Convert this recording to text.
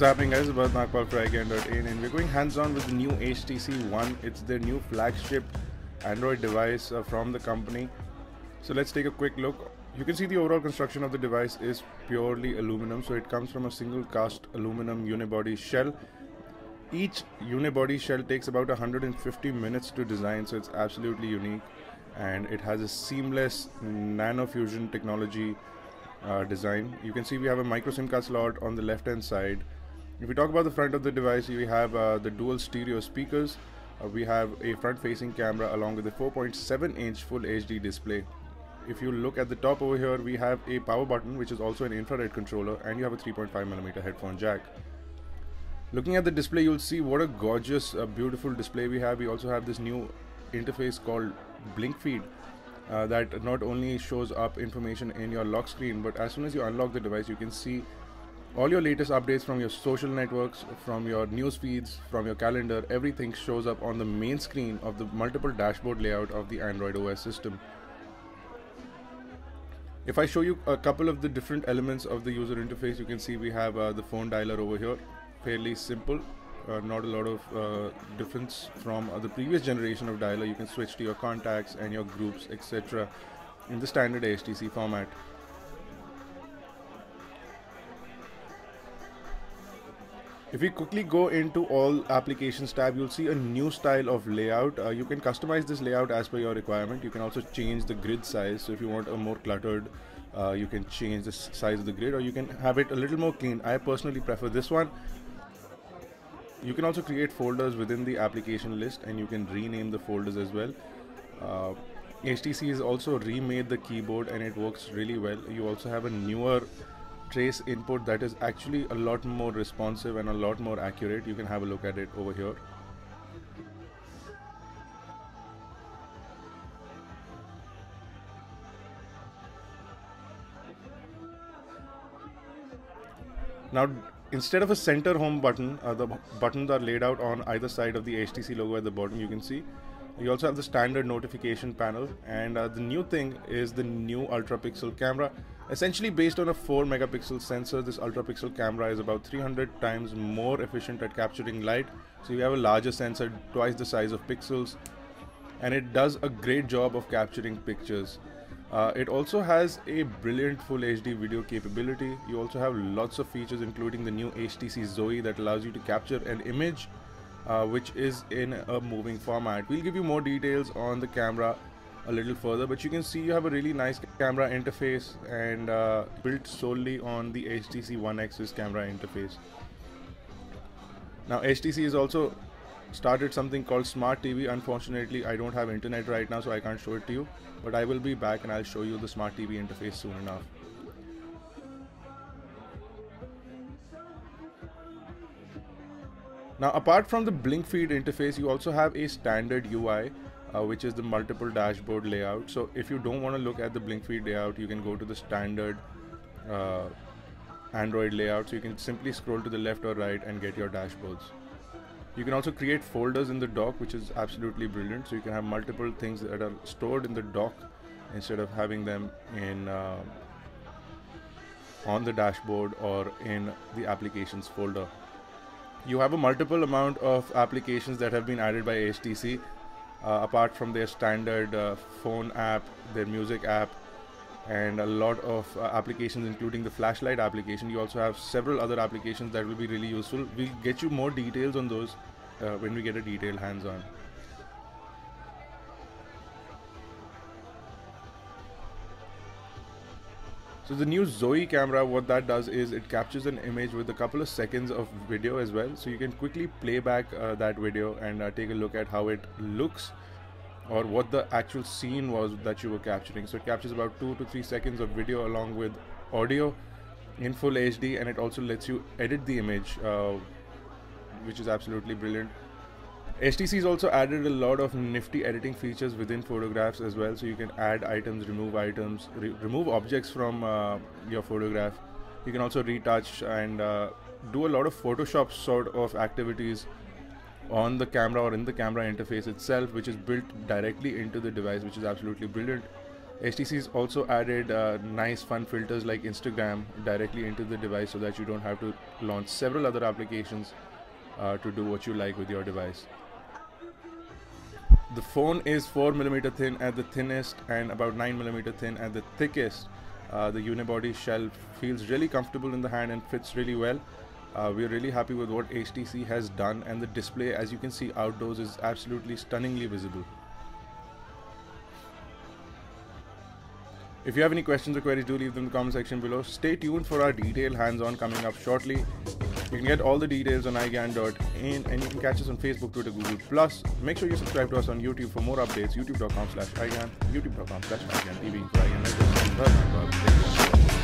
What's happening, guys? About Nagpal for iGyaan.in, and we're going hands-on with the new HTC One. It's their new flagship Android device from the company. So let's take a quick look. You can see the overall construction of the device is purely aluminum. So it comes from a single cast aluminum unibody shell. Each unibody shell takes about 150 minutes to design, so it's absolutely unique, and it has a seamless nano fusion technology design. You can see we have a micro SIM card slot on the left hand side. If we talk about the front of the device, we have the dual stereo speakers. We have a front facing camera along with a 4.7-inch full HD display. If you look at the top over here, we have a power button, which is also an infrared controller, and you have a 3.5mm headphone jack. Looking at the display, you'll see what a gorgeous, beautiful display we have. We also have this new interface called Blinkfeed that not only shows up information in your lock screen, but as soon as you unlock the device, you can see all your latest updates from your social networks, from your news feeds, from your calendar. Everything shows up on the main screen of the multiple dashboard layout of the Android OS system. If I show you a couple of the different elements of the user interface, you can see we have the phone dialer over here. Fairly simple, not a lot of difference from the previous generation of dialer. You can switch to your contacts and your groups, etc. in the standard HTC format. If we quickly go into all applications tab, you'll see a new style of layout. You can customize this layout as per your requirement. You can also change the grid size. So if you want a more cluttered, you can change the size of the grid, or you can have it a little more clean. I personally prefer this one. You can also create folders within the application list, and you can rename the folders as well. HTC has also remade the keyboard, and it works really well. You also have a newer trace input that is actually a lot more responsive and a lot more accurate. You can have a look at it over here. Now, instead of a center home button, the buttons are laid out on either side of the HTC logo at the bottom. You can see you also have the standard notification panel, and the new thing is the new Ultrapixel camera. Essentially based on a 4-megapixel sensor, this Ultrapixel camera is about 300 times more efficient at capturing light. So you have a larger sensor, twice the size of pixels, and it does a great job of capturing pictures. It also has a brilliant full HD video capability. You also have lots of features, including the new HTC Zoe that allows you to capture an image which is in a moving format. We'll give you more details on the camera a little further, but you can see you have a really nice camera interface, and built solely on the HTC One X's camera interface. Now HTC has also started something called Smart TV. Unfortunately, I don't have internet right now, so I can't show it to you, but I will be back and I'll show you the Smart TV interface soon enough. Now, apart from the Blinkfeed interface, you also have a standard UI, which is the multiple dashboard layout. So if you don't want to look at the Blinkfeed layout, you can go to the standard Android layout. So you can simply scroll to the left or right and get your dashboards. You can also create folders in the dock, which is absolutely brilliant. So you can have multiple things that are stored in the dock instead of having them in on the dashboard or in the applications folder. You have a multiple amount of applications that have been added by HTC, apart from their standard phone app, their music app, and a lot of applications, including the flashlight application. You also have several other applications that will be really useful. We'll get you more details on those when we get a detailed hands-on. So the new Zoe camera, what that does is it captures an image with a couple of seconds of video as well. So you can quickly play back that video and take a look at how it looks, or what the actual scene was that you were capturing. So it captures about 2 to 3 seconds of video along with audio in full HD, and it also lets you edit the image, which is absolutely brilliant. HTC has also added a lot of nifty editing features within photographs as well. So you can add items, remove objects from your photograph. You can also retouch and do a lot of Photoshop sort of activities on the camera or in the camera interface itself, which is built directly into the device, which is absolutely brilliant. HTC's also added nice fun filters like Instagram directly into the device so that you don't have to launch several other applications to do what you like with your device. The phone is 4mm thin at the thinnest and about 9mm thin at the thickest. The unibody shell feels really comfortable in the hand and fits really well. We're really happy with what HTC has done, and the display, as you can see outdoors, is absolutely stunningly visible. If you have any questions or queries, do leave them in the comment section below. Stay tuned for our detailed hands-on coming up shortly. You can get all the details on iGyaan.in, and you can catch us on Facebook, Twitter, Google+. Make sure you subscribe to us on YouTube for more updates. youtube.com/iGyaan, youtube.com/iGyaan TV for iGyaan.